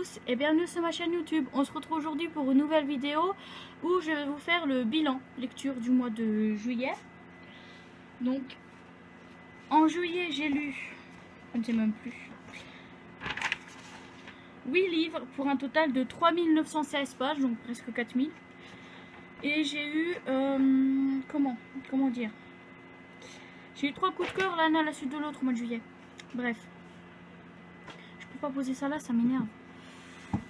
tous et bienvenue sur ma chaîne YouTube. On se retrouve aujourd'hui pour une nouvelle vidéo où je vais vous faire le bilan lecture du mois de juillet. Donc en juillet j'ai lu, je ne sais même plus, 8 livres pour un total de 3916 pages, donc presque 4000. Et j'ai eu, comment dire, j'ai eu 3 coups de cœur l'un à la suite de l'autre au mois de juillet. Bref, je peux pas poser ça là, ça m'énerve.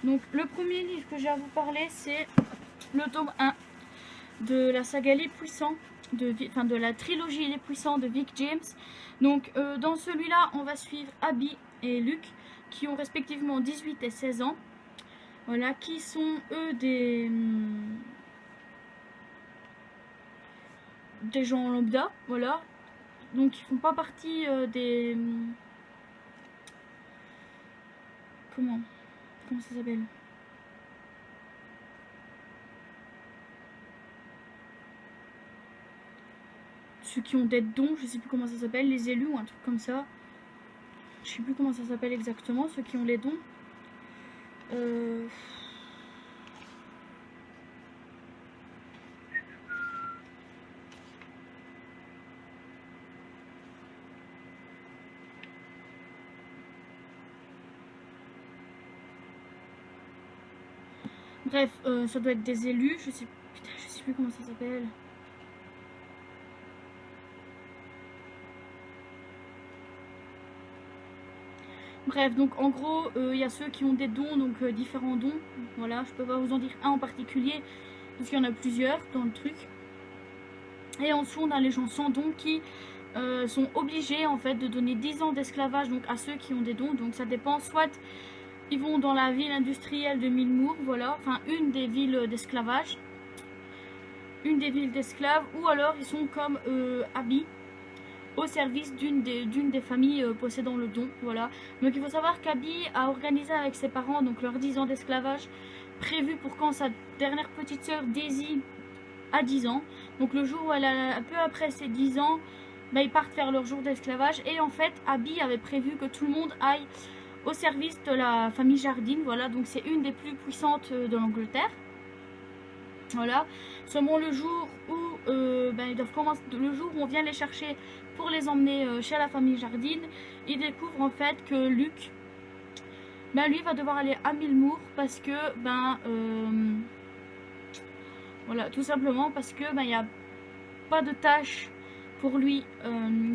Donc le premier livre que j'ai à vous parler, c'est le tome 1 de la saga Les Puissants, de la trilogie Les Puissants de Vic James. Donc dans celui-là, on va suivre Abby et Luke, qui ont respectivement 18 et 16 ans. Voilà, qui sont eux des gens lambda, voilà. Donc ils font pas partie des... Comment ça s'appelle? Ceux qui ont des dons, je sais plus comment ça s'appelle, les élus ou un truc comme ça. Je sais plus comment ça s'appelle exactement, ceux qui ont les dons. Bref, ça doit être des élus, je sais plus comment ça s'appelle. Bref, donc en gros, il y a ceux qui ont des dons, donc différents dons. Voilà, je peux pas vous en dire un en particulier, parce qu'il y en a plusieurs dans le truc. Et en dessous, on a les gens sans dons qui sont obligés en fait de donner 10 ans d'esclavage donc à ceux qui ont des dons. Donc ça dépend, soit ils vont dans la ville industrielle de Milmoor, voilà, enfin une des villes d'esclavage, une des villes d'esclaves, ou alors ils sont comme Abby, au service d'une des familles possédant le don, voilà. Donc il faut savoir qu'Abby a organisé avec ses parents donc leurs 10 ans d'esclavage prévu pour quand sa dernière petite sœur Daisy a 10 ans. Donc le jour où elle a, peu après ses 10 ans, bah, ils partent faire leur jour d'esclavage. Et en fait Abby avait prévu que tout le monde aille au service de la famille Jardine, voilà. Donc c'est une des plus puissantes de l'Angleterre, voilà. Seulement le jour où ils doivent commencer, le jour où on vient les chercher pour les emmener chez la famille Jardine, ils découvrent en fait que Luke, lui va devoir aller à Milmoor parce que voilà, tout simplement parce que il n'y a pas de tâche pour lui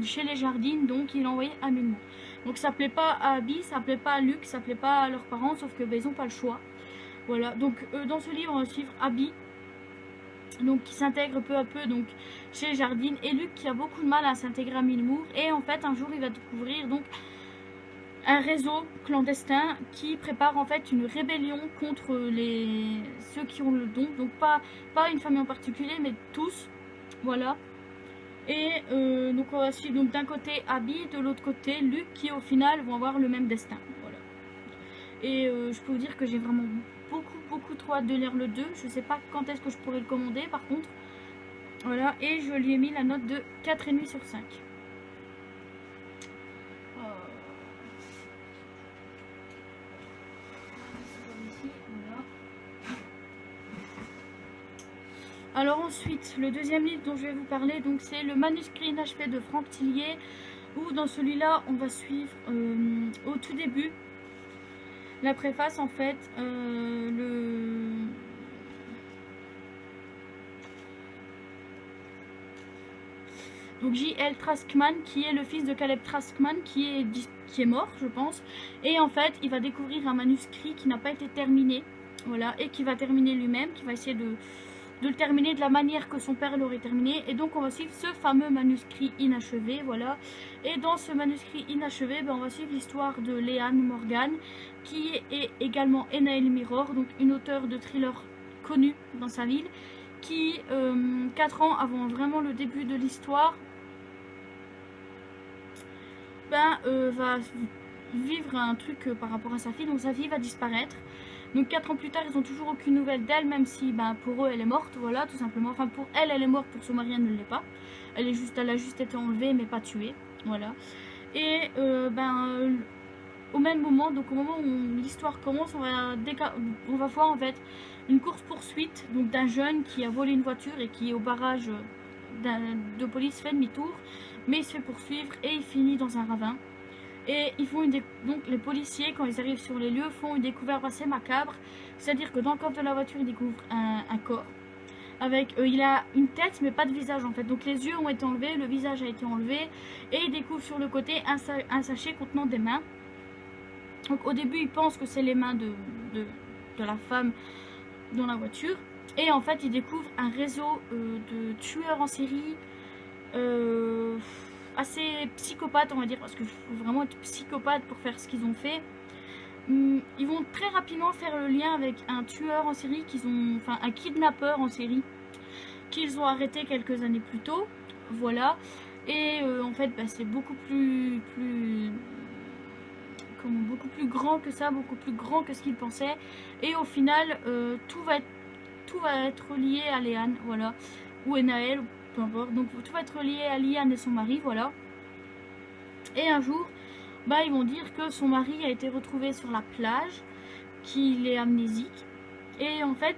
chez les Jardines, donc il est envoyé à Milmoor. Donc ça plaît pas à Abby, ça plaît pas à Luke, ça plaît pas à leurs parents, sauf que ils n'ont pas le choix. Voilà, donc dans ce livre on va suivre Abby, donc qui s'intègre peu à peu donc chez les Jardines, et Luke qui a beaucoup de mal à s'intégrer à Milmoor. Et en fait un jour il va découvrir donc un réseau clandestin qui prépare en fait une rébellion contre ceux qui ont le don, donc pas une famille en particulier mais tous, voilà. Et donc on va suivre donc d'un côté Abby, de l'autre côté Luke, qui au final vont avoir le même destin, voilà. Et je peux vous dire que j'ai vraiment beaucoup trop hâte de lire le 2. Je sais pas quand est-ce que je pourrais le commander par contre, voilà. Et je lui ai mis la note de 4,5 sur 5. Alors ensuite, le deuxième livre dont je vais vous parler, donc c'est le manuscrit inachevé de Franck Tillier, où dans celui-là on va suivre au tout début la préface en fait, donc J.L. Traskman, qui est le fils de Caleb Traskman, qui est mort je pense, et en fait il va découvrir un manuscrit qui n'a pas été terminé, voilà, et qui va terminer lui-même, qui va essayer de le terminer de la manière que son père l'aurait terminé. Et donc on va suivre ce fameux manuscrit inachevé, voilà. Et dans ce manuscrit inachevé, on va suivre l'histoire de Leanne Morgan, qui est également Enaël Mirror, donc une auteure de thriller connue dans sa ville, qui 4 ans avant vraiment le début de l'histoire va vivre un truc par rapport à sa fille. Donc sa fille va disparaître. Donc 4 ans plus tard, ils n'ont toujours aucune nouvelle d'elle, même si pour eux elle est morte, voilà, tout simplement. Enfin pour elle, elle est morte, pour son mari elle ne l'est pas. Elle a juste été enlevée mais pas tuée, voilà. Et au même moment, donc au moment où l'histoire commence, on va voir en fait une course-poursuite donc d'un jeune qui a volé une voiture et qui au barrage de police fait demi-tour, mais il se fait poursuivre et il finit dans un ravin. Et ils font donc les policiers, quand ils arrivent sur les lieux, font une découverte assez macabre, c'est-à-dire que dans le coffre de la voiture, ils découvrent un corps. Avec, il a une tête mais pas de visage en fait, donc les yeux ont été enlevés, le visage a été enlevé, et ils découvrent sur le côté un sachet contenant des mains. Donc au début ils pensent que c'est les mains de la femme dans la voiture, et en fait ils découvrent un réseau de tueurs en série assez psychopathes, on va dire, parce qu'il faut vraiment être psychopathe pour faire ce qu'ils ont fait. Ils vont très rapidement faire le lien avec un tueur en série enfin un kidnappeur en série qu'ils ont arrêté quelques années plus tôt, voilà. Et en fait bah, c'est beaucoup plus grand que ça, beaucoup plus grand que ce qu'ils pensaient. Et au final tout va être lié à Léane, voilà, ou Enaël, peu importe. Donc tout va être lié à Liane et son mari, voilà. Et un jour bah, ils vont dire que son mari a été retrouvé sur la plage, qu'il est amnésique. Et en fait,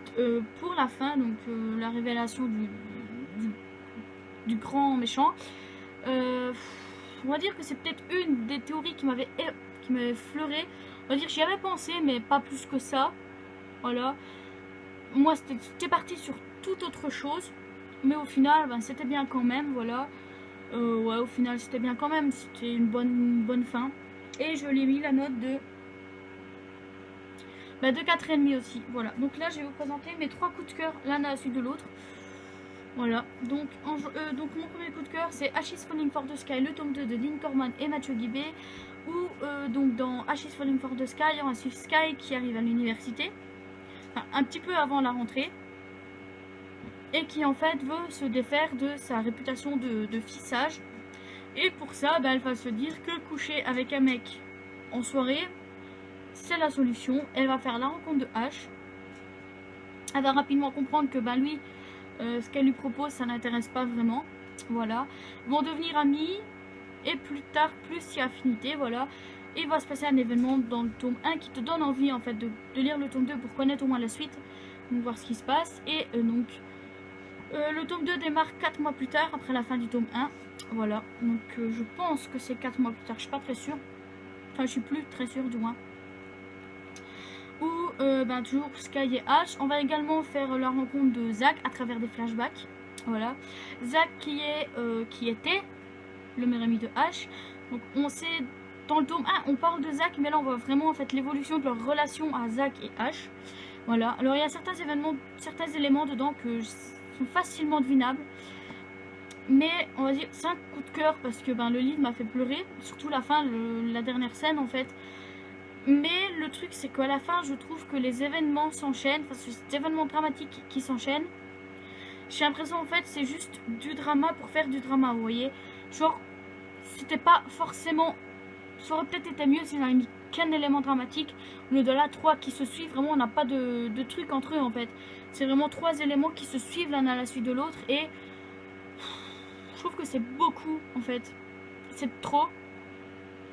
pour la fin, donc la révélation du grand méchant, on va dire que c'est peut-être une des théories qui m'avait fleuré. On va dire que j'y avais pensé, mais pas plus que ça. Voilà. Moi, c'était parti sur toute autre chose. Mais au final, ben, c'était bien quand même, voilà. Ouais, au final, c'était bien quand même. C'était une bonne fin. Et je lui ai mis la note de 4,5 aussi. Voilà. Donc là, je vais vous présenter mes 3 coups de cœur, l'un à la suite de l'autre. Voilà. Donc mon premier coup de cœur, c'est Ash is Falling for the Sky, le tome 2 de Lynn Corman et Mathieu Guibé. Où donc dans Ash is Falling for the Sky, on va suivre Sky qui arrive à l'université. Enfin, un petit peu avant la rentrée. Et qui en fait veut se défaire de sa réputation de fille sage. Et pour ça, bah, elle va se dire que coucher avec un mec en soirée, c'est la solution. Elle va faire la rencontre de Ash. Elle va rapidement comprendre que bah, lui, ce qu'elle lui propose, ça n'intéresse pas vraiment. Voilà. Ils vont devenir amis. Et plus tard, plus il y a affinité. Voilà. Et il va se passer un événement dans le tome 1 qui te donne envie en fait de lire le tome 2 pour connaître au moins la suite. Donc voir ce qui se passe. Et donc... le tome 2 démarre 4 mois plus tard, après la fin du tome 1. Voilà, donc je pense que c'est 4 mois plus tard, je suis pas très sûre. Enfin, je suis plus très sûre du moins. Où, ben, toujours Sky et Ash. On va également faire la rencontre de Zack à travers des flashbacks. Voilà. Zack qui était le meilleur ami de Ash. Donc on sait, dans le tome 1, on parle de Zack, mais là on voit vraiment en fait l'évolution de leur relation à Zack et Ash. Voilà, alors il y a certains éléments dedans que... sont facilement devinables, mais on va dire 5 coups de cœur parce que ben, le livre m'a fait pleurer, surtout la fin, la dernière scène en fait. Mais le truc c'est qu'à la fin je trouve que les événements s'enchaînent, enfin c'est des événements dramatiques qui s'enchaînent. J'ai l'impression en fait c'est juste du drama pour faire du drama, vous voyez. Genre c'était pas forcément, ça aurait peut-être été mieux s'ils n'avaient mis qu'un élément dramatique au lieu de là 3 qui se suivent. Vraiment on n'a pas de truc entre eux en fait. C'est vraiment 3 éléments qui se suivent l'un à la suite de l'autre. Et je trouve que c'est beaucoup en fait. C'est trop.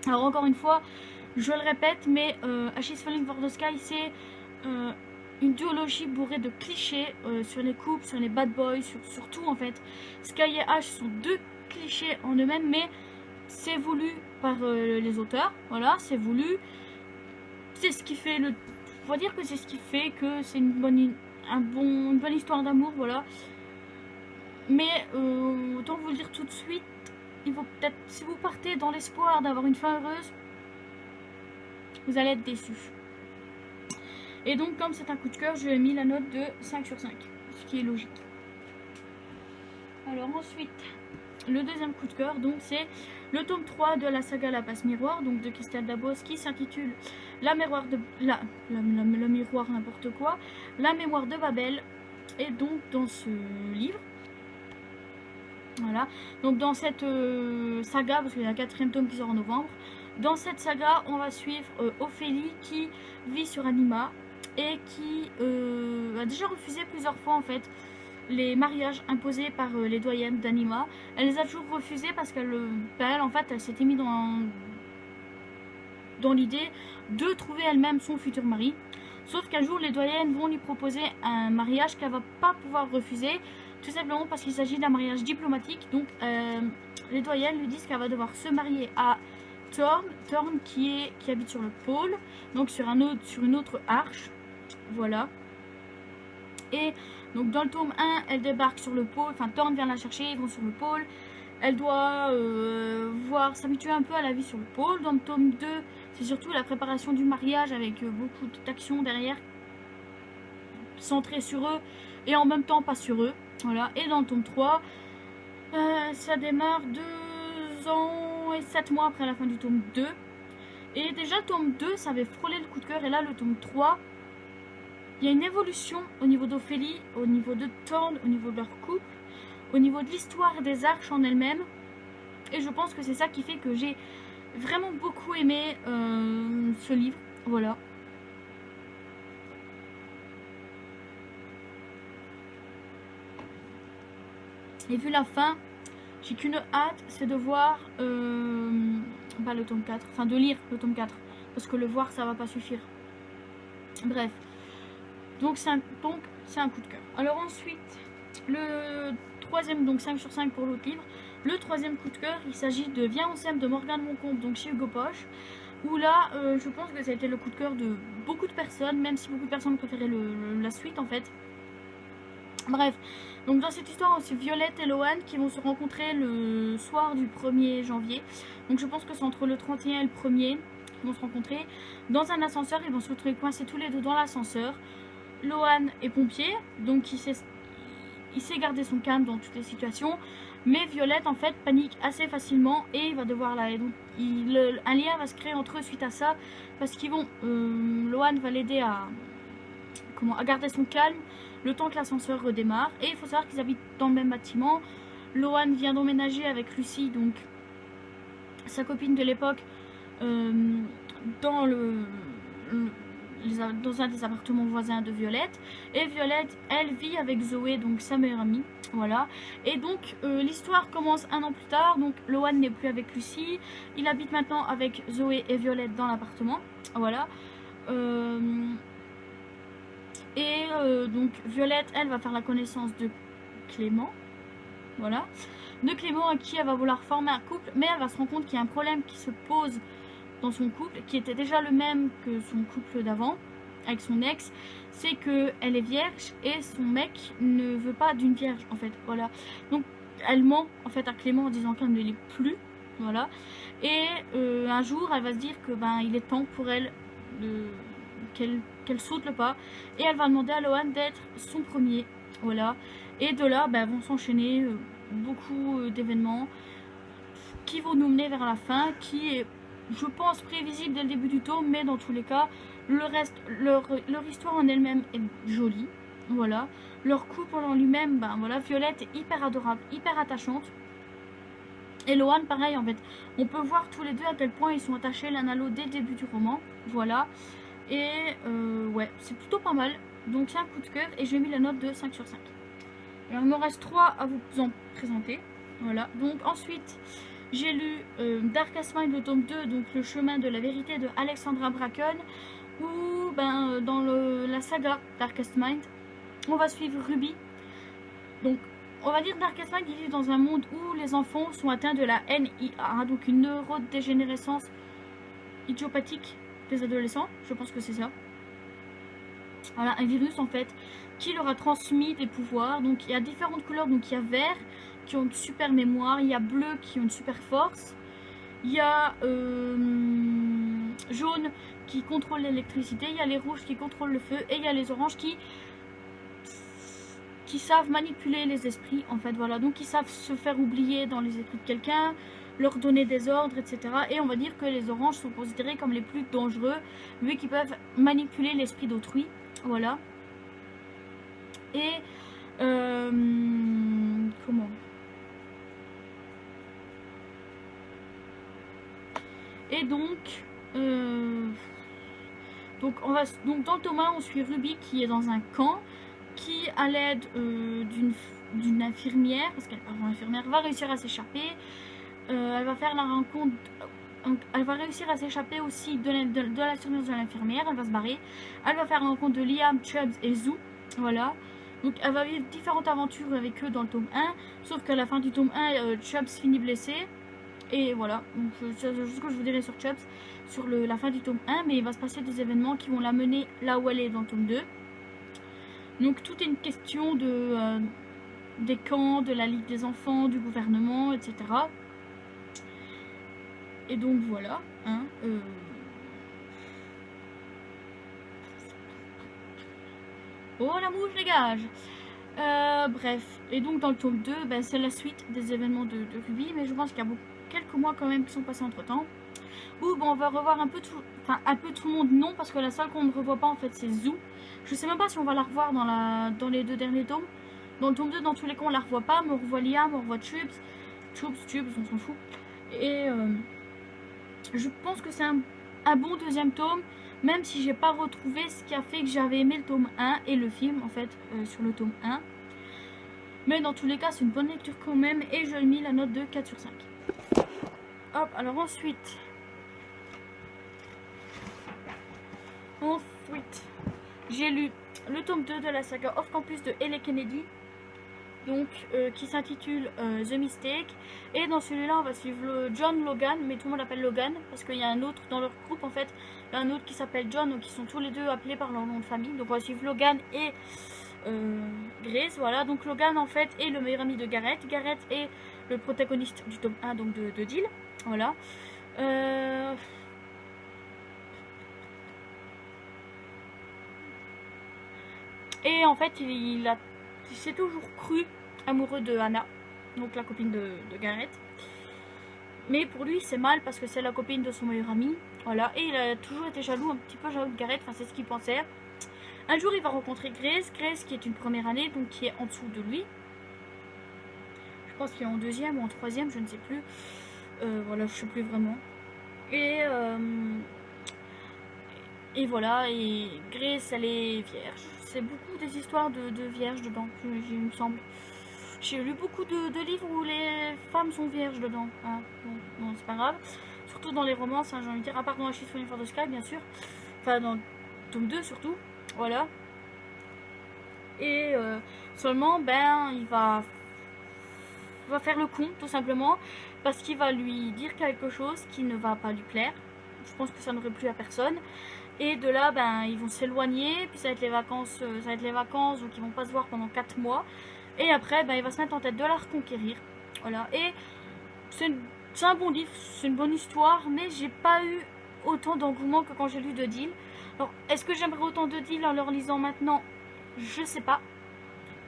Alors encore une fois, je le répète, mais Ash is Falling for the Sky, c'est une duologie bourrée de clichés sur les couples, sur les bad boys, sur tout en fait. Sky et Ash sont 2 clichés en eux-mêmes, mais c'est voulu par les auteurs. Voilà, c'est voulu. C'est ce qui fait le... On va dire que c'est ce qui fait que c'est une bonne histoire d'amour, voilà. Mais autant vous le dire tout de suite, il faut peut-être, si vous partez dans l'espoir d'avoir une fin heureuse, vous allez être déçus. Et donc comme c'est un coup de cœur, je lui ai mis la note de 5 sur 5, ce qui est logique. Alors ensuite, le deuxième coup de cœur, donc c'est le tome 3 de la saga La Passe Miroir, donc de Christelle Dabos, qui s'intitule La mémoire de Babel. Et donc dans ce livre, voilà, donc dans cette saga, parce qu'il y a un 4e tome qui sort en novembre, dans cette saga on va suivre Ophélie qui vit sur Anima et qui a déjà refusé plusieurs fois en fait les mariages imposés par les doyennes d'Anima. Elle les a toujours refusés parce qu'elle en fait elle s'était mise dans dans l'idée de trouver elle-même son futur mari. Sauf qu'un jour, les doyennes vont lui proposer un mariage qu'elle va pas pouvoir refuser, tout simplement parce qu'il s'agit d'un mariage diplomatique. Donc, les doyennes lui disent qu'elle va devoir se marier à Thorn qui habite sur le pôle, donc sur une autre arche. Voilà. Et donc, dans le tome 1, elle débarque sur le pôle, enfin, Thorn vient la chercher, ils vont sur le pôle. Elle doit s'habituer un peu à la vie sur le pôle. Dans le tome 2, c'est surtout la préparation du mariage avec beaucoup d'actions derrière, centrées sur eux et en même temps pas sur eux. Voilà. Et dans le tome 3, ça démarre 2 ans et 7 mois après la fin du tome 2. Et déjà, le tome 2, ça avait frôlé le coup de cœur. Et là, le tome 3, il y a une évolution au niveau d'Ophélie, au niveau de Thorn, au niveau de leur couple, au niveau de l'histoire des arches en elles-mêmes. Et je pense que c'est ça qui fait que j'ai vraiment beaucoup aimé ce livre. Voilà. Et vu la fin, j'ai qu'une hâte, c'est de voir le tome 4. Enfin, de lire le tome 4. Parce que le voir, ça va pas suffire. Bref. Donc, c'est un coup de cœur. Alors ensuite, le troisième, donc 5 sur 5 pour l'autre livre. Le troisième coup de cœur, il s'agit de Viens on s'aime de Morgane Moncombe, donc chez Hugo Poche. Où là, je pense que ça a été le coup de cœur de beaucoup de personnes, même si beaucoup de personnes préféraient la suite en fait. Bref, donc dans cette histoire, c'est Violette et Loan qui vont se rencontrer le soir du 1er janvier. Donc je pense que c'est entre le 31 et le 1er qu'ils vont se rencontrer. Dans un ascenseur, ils vont se retrouver coincés tous les deux dans l'ascenseur. Loan est pompier, donc il sait garder son calme dans toutes les situations. Mais Violette, en fait, panique assez facilement et il va devoir donc, un lien va se créer entre eux suite à ça. Parce qu'ils vont... Loan va l'aider à garder son calme le temps que l'ascenseur redémarre. Et il faut savoir qu'ils habitent dans le même bâtiment. Loan vient d'emménager avec Lucie, donc sa copine de l'époque, dans un des appartements voisins de Violette. Et Violette, elle vit avec Zoé, donc sa meilleure amie. Voilà. Et donc l'histoire commence un an plus tard. Donc Loan n'est plus avec Lucie. Il habite maintenant avec Zoé et Violette dans l'appartement. Voilà. Donc Violette, elle va faire la connaissance de Clément. Voilà. De Clément à qui elle va vouloir former un couple. Mais elle va se rendre compte qu'il y a un problème qui se pose dans son couple, qui était déjà le même que son couple d'avant, avec son ex, c'est qu'elle est vierge et son mec ne veut pas d'une vierge, en fait, voilà. Donc, elle ment, en fait, à Clément en disant qu'elle ne l'est plus, voilà. Et un jour, elle va se dire que, il est temps pour elle qu'elle saute le pas. Et elle va demander à Loan d'être son premier, voilà. Et de là, vont s'enchaîner beaucoup d'événements qui vont nous mener vers la fin, qui est, je pense, prévisible dès le début du tome, mais dans tous les cas, le reste, leur histoire en elle-même est jolie, voilà. Leur couple en lui-même, voilà, Violette est hyper adorable, hyper attachante. Et Loan, pareil, en fait, on peut voir tous les deux à quel point ils sont attachés l'un à l'autre dès le début du roman, voilà. Et ouais, c'est plutôt pas mal, donc c'est un coup de cœur, et j'ai mis la note de 5 sur 5. Alors, il me reste 3 à vous en présenter, voilà. Donc ensuite, j'ai lu Darkest Mind, le tome 2, donc le chemin de la vérité de Alexandra Bracken, où dans la saga Darkest Mind, on va suivre Ruby. Donc on va dire Darkest Mind, il vit dans un monde où les enfants sont atteints de la NIA, donc une neurodégénérescence idiopathique des adolescents, je pense que c'est ça. Voilà, un virus en fait qui leur a transmis des pouvoirs. Donc il y a différentes couleurs, donc il y a vert qui ont une super mémoire, il y a bleu qui ont une super force, il y a jaune qui contrôle l'électricité, il y a les rouges qui contrôlent le feu, et il y a les oranges qui savent manipuler les esprits en fait, voilà. Donc ils savent se faire oublier dans les esprits de quelqu'un, leur donner des ordres, etc. Et on va dire que les oranges sont considérés comme les plus dangereux vu qu'ils peuvent manipuler l'esprit d'autrui, voilà. Et comment et donc dans le tome 1, on suit Ruby qui est dans un camp, qui à l'aide d'une infirmière, parce qu'elle infirmière va réussir à s'échapper. Elle va faire la rencontre Donc, elle va réussir à s'échapper aussi de la surveillance de l'infirmière. Elle va se barrer. Elle va faire la rencontre de Liam, Chubbs et Zoo. Voilà. Donc elle va vivre différentes aventures avec eux dans le tome 1. Sauf qu'à la fin du tome 1, Chubbs finit blessé. Et voilà. Donc c'est ce que je vous dirai sur Chubbs. Sur la fin du tome 1. Mais il va se passer des événements qui vont la mener là où elle est dans le tome 2. Donc tout est une question des camps, de la Ligue des enfants, du gouvernement, etc. Et donc voilà. Hein, Oh la mouche dégage. Bref, et donc dans le tome 2, ben, c'est la suite des événements de Ruby, mais je pense qu'il y a quelques mois quand même qui sont passés entre temps. Où ben, on va revoir un peu tout le monde, non, parce que la seule qu'on ne revoit pas en fait c'est Zoo. Je sais même pas si on va la revoir dans les 2 derniers tomes. Dans le tome 2, dans tous les cas on la revoit pas, mais on revoit Liam, on revoit Chubbs, on s'en fout. Et je pense que c'est un bon deuxième tome. Même si j'ai pas retrouvé ce qui a fait que j'avais aimé le tome 1 et le film en fait sur le tome 1. Mais dans tous les cas c'est une bonne lecture quand même et je lui ai mis la note de 4 sur 5. Hop, alors ensuite j'ai lu le tome 2 de la saga Off Campus de Ellie Kennedy. Donc qui s'intitule The Mistake. Et dans celui-là on va suivre John Logan, mais tout le monde l'appelle Logan parce qu'il y a un autre dans leur groupe en fait. Il y a un autre qui s'appelle John, donc ils sont tous les deux appelés par leur nom de famille. Donc on va suivre Logan et Grace, voilà. Donc Logan en fait est le meilleur ami de Garrett. Garrett est le protagoniste du tome 1 donc de Deal, voilà. Et en fait il s'est toujours cru amoureux de Hannah, donc la copine de Garrett. Mais pour lui c'est mal parce que c'est la copine de son meilleur ami. Voilà, et il a toujours été jaloux, un petit peu jaloux de Garrett, enfin c'est ce qu'il pensait. Un jour il va rencontrer Grace qui est une première année, donc qui est en dessous de lui. Je pense qu'il est en 2e ou en 3e, je ne sais plus. Voilà, je ne sais plus vraiment. Et voilà, et Grace elle est vierge. C'est beaucoup des histoires de vierges dedans, il me semble. J'ai lu beaucoup de livres où les femmes sont vierges dedans. Hein. Bon, c'est pas grave. Surtout dans les romances, hein, j'ai envie de dire, à part dans She's Falling for the Sky, bien sûr. Enfin, dans le tome 2 surtout. Voilà. Et seulement, ben, il va faire le con, tout simplement. Parce qu'il va lui dire quelque chose qui ne va pas lui plaire. Je pense que ça n'aurait plu à personne. Et de là, ben, ils vont s'éloigner. Puis ça va être les vacances, donc ils vont pas se voir pendant 4 mois. Et après, ben, il va se mettre en tête de la reconquérir. Voilà. Et c'est un bon livre, c'est une bonne histoire, mais j'ai pas eu autant d'engouement que quand j'ai lu The Deal. Alors, est-ce que j'aimerais autant The Deal en le relisant maintenant? Je sais pas.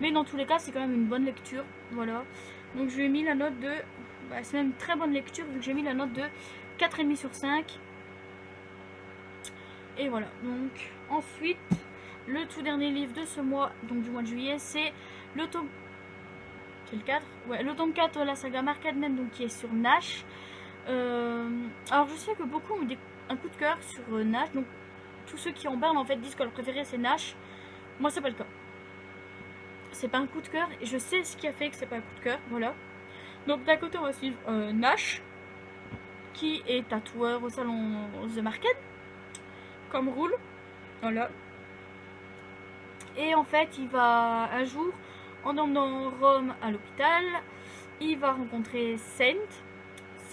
Mais dans tous les cas, c'est quand même une bonne lecture. Voilà. Donc, je lui ai mis la note de... Bah, c'est même une très bonne lecture, vu que j'ai mis la note de 4,5 sur 5. Et voilà. Donc, ensuite, le tout dernier livre de ce mois, donc du mois de juillet, c'est le tome... C'est le 4 ? Ouais, le tome 4 de la saga Marketman, donc qui est sur Nash. Alors je sais que beaucoup ont un coup de cœur sur Nash, donc tous ceux qui en parlent en fait disent que leur préféré c'est Nash. Moi c'est pas le cas. C'est pas un coup de cœur, et je sais ce qui a fait que c'est pas un coup de cœur, voilà. Donc d'un côté on va suivre Nash, qui est tatoueur au salon The Market, comme rôle, voilà. Et en fait il va un jour, en emmenant Rome à l'hôpital, il va rencontrer Saint,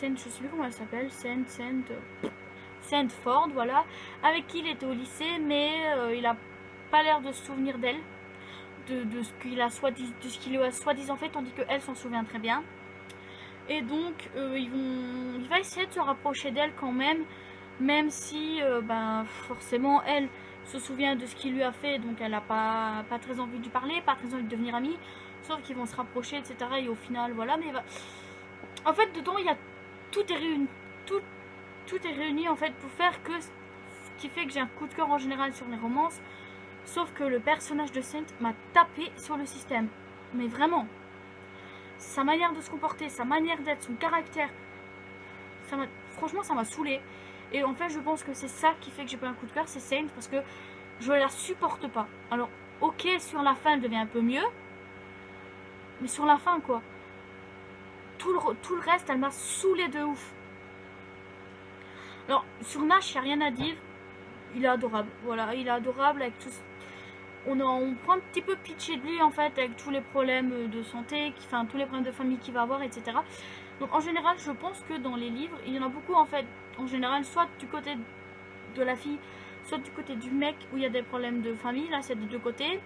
je sais plus comment elle s'appelle, Saint Ford, voilà, avec qui il était au lycée, mais il a pas l'air de se souvenir d'elle, de ce qu'il a soi-disant fait, tandis qu'elle s'en souvient très bien. Et donc il va essayer de se rapprocher d'elle quand même si ben, forcément elle se souvient de ce qu'il lui a fait, donc elle n'a pas très envie de lui parler, pas très envie de devenir amie, sauf qu'ils vont se rapprocher, etc. Et au final, voilà, mais en fait, dedans, il y a tout est réuni, tout est réuni en fait pour faire que ce qui fait que j'ai un coup de cœur en général sur les romances, sauf que le personnage de Saint m'a tapé sur le système, mais vraiment, sa manière de se comporter, sa manière d'être, son caractère, franchement, ça m'a saoulée. Et en fait, je pense que c'est ça qui fait que j'ai pas un coup de cœur, c'est Saint, parce que je la supporte pas. Alors, ok, sur la fin, elle devient un peu mieux, mais sur la fin, quoi. Tout le reste, elle m'a saoulée de ouf. Alors, sur Nash, il n'y a rien à dire. Il est adorable. Voilà, il est adorable avec tout. On prend un petit peu pitié de lui en fait, avec tous les problèmes de santé, enfin tous les problèmes de famille qu'il va avoir, etc. Donc en général, je pense que dans les livres, il y en a beaucoup en fait. En général, soit du côté de la fille, soit du côté du mec où il y a des problèmes de famille. Là, c'est des deux côtés.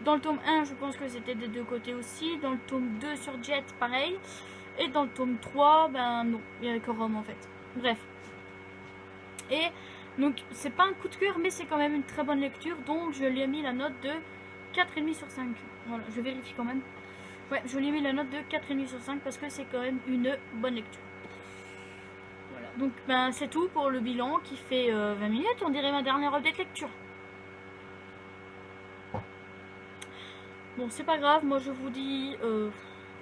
Dans le tome 1, je pense que c'était des deux côtés aussi. Dans le tome 2 sur Jet, pareil. Et dans le tome 3, ben non, il y avait que Rome en fait. Bref. Et donc, c'est pas un coup de cœur, mais c'est quand même une très bonne lecture. Donc, je lui ai mis la note de 4,5 sur 5. Voilà, je vérifie quand même. Ouais, je lui ai mis la note de 4,5 sur 5 parce que c'est quand même une bonne lecture. Voilà, donc ben, c'est tout pour le bilan qui fait 20 minutes. On dirait ma dernière update lecture. Bon, c'est pas grave, moi je vous dis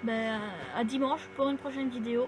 ben, à dimanche pour une prochaine vidéo.